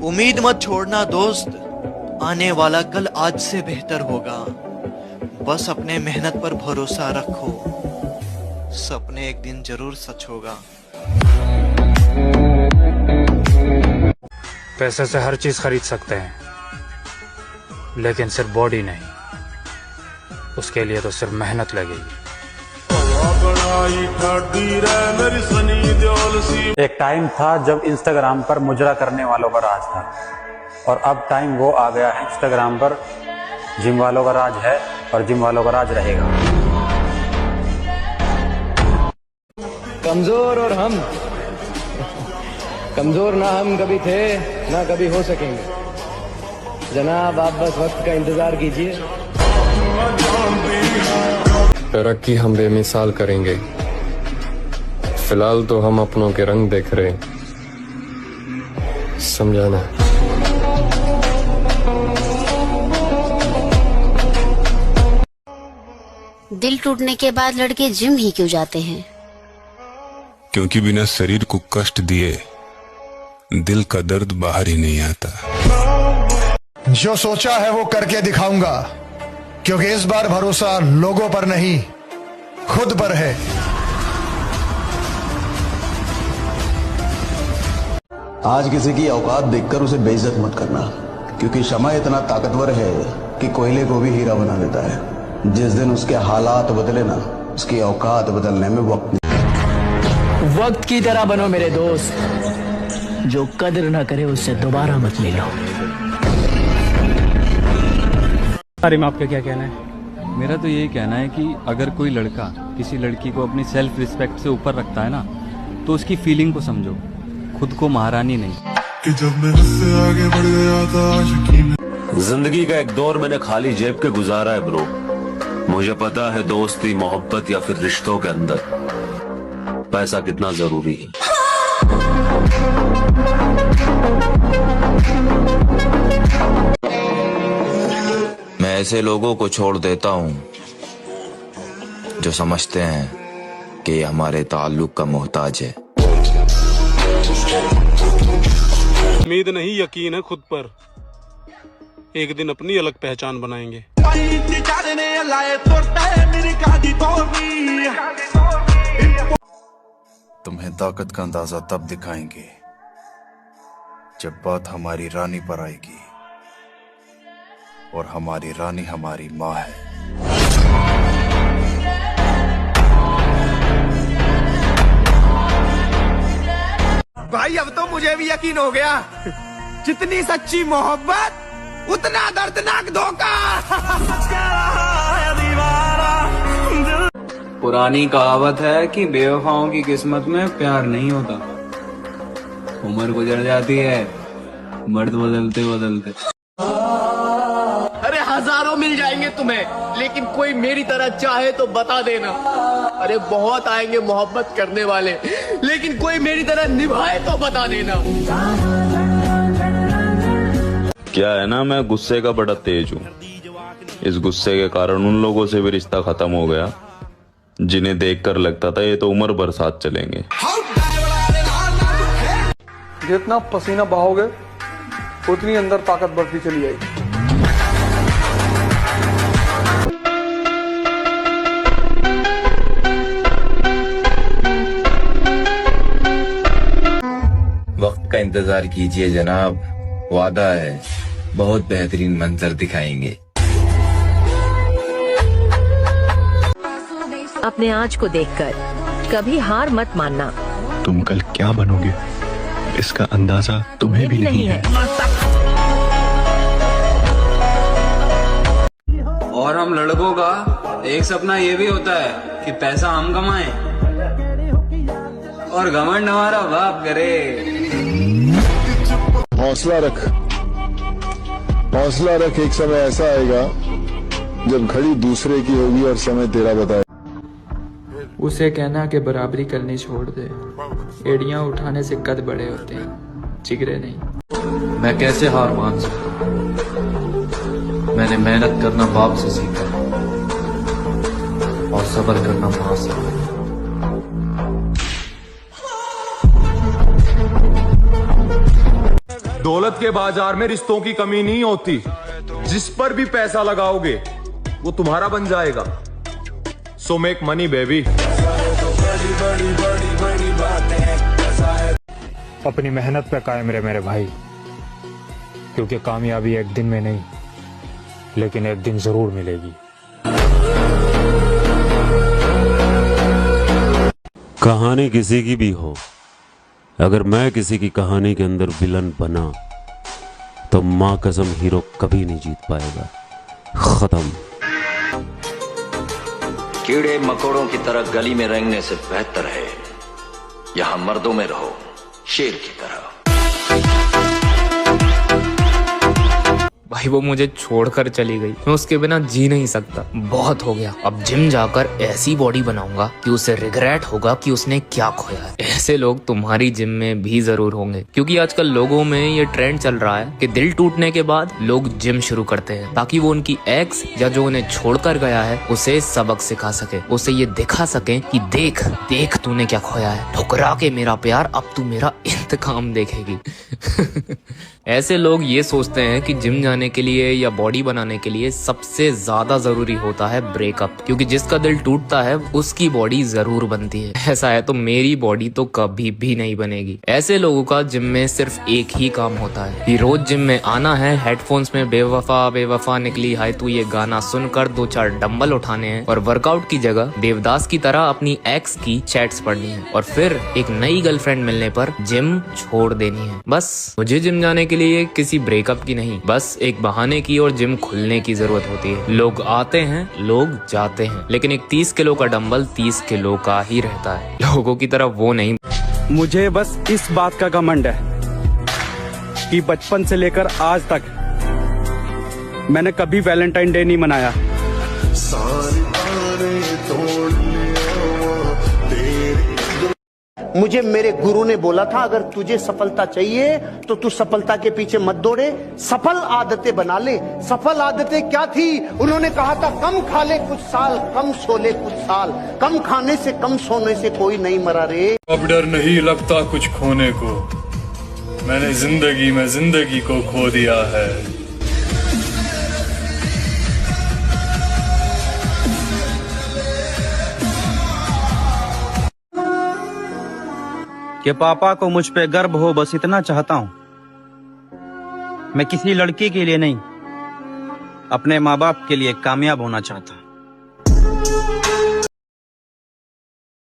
उम्मीद मत छोड़ना दोस्त, आने वाला कल आज से बेहतर होगा। बस अपने मेहनत पर भरोसा रखो, सपने एक दिन जरूर सच होगा। पैसे से हर चीज खरीद सकते हैं, लेकिन सिर्फ बॉडी नहीं। उसके लिए तो सिर्फ मेहनत लगेगी। एक टाइम था जब इंस्टाग्राम पर मुजरा करने वालों का राज था, और अब टाइम वो आ गया है इंस्टाग्राम पर जिम वालों का राज है, और जिम वालों का राज रहेगा। कमजोर और हम कमजोर ना हम कभी थे ना कभी हो सकेंगे जनाब, आप बस वक्त का इंतजार कीजिए। तरक्की हम बेमिसाल करेंगे, फिलहाल तो हम अपनों के रंग देख रहे हैं, समझाना। दिल टूटने के बाद लड़के जिम ही क्यों जाते हैं? क्योंकि बिना शरीर को कष्ट दिए दिल का दर्द बाहर ही नहीं आता। जो सोचा है वो करके दिखाऊंगा, क्योंकि इस बार भरोसा लोगों पर नहीं खुद पर है। आज किसी की औकात देखकर उसे बेइज्जत मत करना, क्योंकि शमा इतना ताकतवर है कि कोयले को भी हीरा बना देता है। जिस दिन उसके हालात बदले ना, उसकी औकात बदलने में वक्त नहीं। वक्त की तरह बनो मेरे दोस्त, जो कदर ना करे उससे दोबारा मत मिलो। बारे में आपका क्या कहना है? मेरा तो यही कहना है कि अगर कोई लड़का किसी लड़की को अपनी सेल्फ रिस्पेक्ट से ऊपर रखता है ना, तो उसकी फीलिंग को समझो, खुद को महारानी नहीं। कि जब मैं उससे आगे बढ़ गया था आशिकी में। जिंदगी का एक दौर मैंने खाली जेब के गुजारा है ब्रो। मुझे पता है दोस्ती, मोहब्बत या फिर रिश्तों के अंदर पैसा कितना जरूरी है। मैं ऐसे लोगों को छोड़ देता हूँ जो समझते हैं कि हमारे ताल्लुक का मोहताज है। उम्मीद नहीं, यकीन है खुद पर, एक दिन अपनी अलग पहचान बनाएंगे। तुम्हें ताकत का अंदाजा तब दिखाएंगे जब बात हमारी रानी पर आएगी, और हमारी रानी हमारी माँ है। भाई अब तो मुझे भी यकीन हो गया, जितनी सच्ची मोहब्बत उतना दर्दनाक धोखा। पुरानी कहावत है कि बेवफाओं की किस्मत में प्यार नहीं होता। उम्र गुजर जाती है, मर्द बदलते बदलते। अरे हजारों मिल जाएंगे तुम्हें, लेकिन कोई मेरी तरह चाहे तो बता देना। अरे बहुत आएंगे मोहब्बत करने वाले, लेकिन कोई मेरी तरह निभाए तो बता देना। क्या है ना, मैं गुस्से का बड़ा तेज हूँ। इस गुस्से के कारण उन लोगों से भी रिश्ता खत्म हो गया जिन्हें देखकर लगता था ये तो उम्र भर साथ चलेंगे। जितना पसीना बहाओगे उतनी अंदर ताकत बढ़ती चली जाएगी। वक्त का इंतजार कीजिए जनाब, वादा है बहुत बेहतरीन मंजर दिखाएंगे। अपने आज को देखकर कभी हार मत मानना। तुम कल क्या बनोगे इसका अंदाजा तुम्हें भी नहीं है। और हम लड़कों का एक सपना ये भी होता है कि पैसा हम कमाएं और घमंड हमारा बाप करे। हौसला रख, हौसला रख, एक समय ऐसा आएगा जब घड़ी दूसरे की होगी और समय तेरा बताएगा। उसे कहना कि बराबरी करनी छोड़ दे, एड़ियां उठाने से कद बड़े होते हैं, जिगरे नहीं। मैं कैसे हार मान सकता? मैंने मेहनत करना बाप से सीखा और सब्र करना माँ से। दौलत के बाजार में रिश्तों की कमी नहीं होती, जिस पर भी पैसा लगाओगे वो तुम्हारा बन जाएगा। So make money baby. अपनी मेहनत पे कायम रहे मेरे भाई, क्योंकि कामयाबी एक दिन में नहीं लेकिन एक दिन जरूर मिलेगी। कहानी किसी की भी हो, अगर मैं किसी की कहानी के अंदर विलन बना तो मां कसम हीरो कभी नहीं जीत पाएगा। खत्म। कीड़े मकोड़ों की तरह गली में रेंगने से बेहतर है यहां मर्दों में रहो शेर की तरह। भाई वो मुझे छोड़कर चली गई, मैं उसके बिना जी नहीं सकता। बहुत हो गया, अब जिम जाकर ऐसी बॉडी बनाऊंगा कि उसे रिग्रेट होगा कि उसने क्या खोया है। ऐसे लोग तुम्हारी जिम में भी जरूर होंगे, क्योंकि आजकल लोगों में ये ट्रेंड चल रहा है कि दिल टूटने के बाद लोग जिम शुरू करते हैं, ताकि वो उनकी एक्स या जो उन्हें छोड़कर गया है उसे सबक सिखा सके, उसे ये दिखा सके कि देख देख तूने क्या खोया है, ठुकरा के मेरा प्यार अब तू मेरा इंतकाम देखेगी। ऐसे लोग ये सोचते हैं कि जिम जाने के लिए या बॉडी बनाने के लिए सबसे ज्यादा जरूरी होता है ब्रेकअप, क्योंकि जिसका दिल टूटता है उसकी बॉडी जरूर बनती है। ऐसा है तो मेरी बॉडी तो कभी भी नहीं बनेगी। ऐसे लोगों का जिम में सिर्फ एक ही काम होता है कि रोज जिम में आना है, हेडफोन्स में बेवफा बेवफा निकली हाय तू ये गाना सुनकर 2-4 डंबल उठाने हैं और वर्कआउट की जगह देवदास की तरह अपनी एक्स की चैट्स पढ़नी है और फिर एक नई गर्लफ्रेंड मिलने पर जिम छोड़ देनी है। बस मुझे जिम जाने के लिए किसी ब्रेकअप की नहीं, बस एक बहाने की और जिम खुलने की जरूरत होती है। लोग आते हैं, लोग जाते हैं, लेकिन एक 30 किलो का डंबल 30 किलो का ही रहता है। लोगों की तरह वो नहीं। मुझे बस इस बात का घमंड है कि बचपन से लेकर आज तक मैंने कभी वैलेंटाइन डे नहीं मनाया। मुझे मेरे गुरु ने बोला था अगर तुझे सफलता चाहिए तो तू सफलता के पीछे मत दौड़े, सफल आदतें बना ले। सफल आदतें क्या थी? उन्होंने कहा था कम खा ले कुछ साल, कम सो ले कुछ साल, कम खाने से कम सोने से कोई नहीं मरा रे। अब डर नहीं लगता कुछ खोने को, मैंने जिंदगी में जिंदगी को खो दिया है। कि पापा को मुझ पे गर्व हो, बस इतना चाहता हूं। मैं किसी लड़की के लिए नहीं, अपने माँ बाप के लिए कामयाब होना चाहता हूं।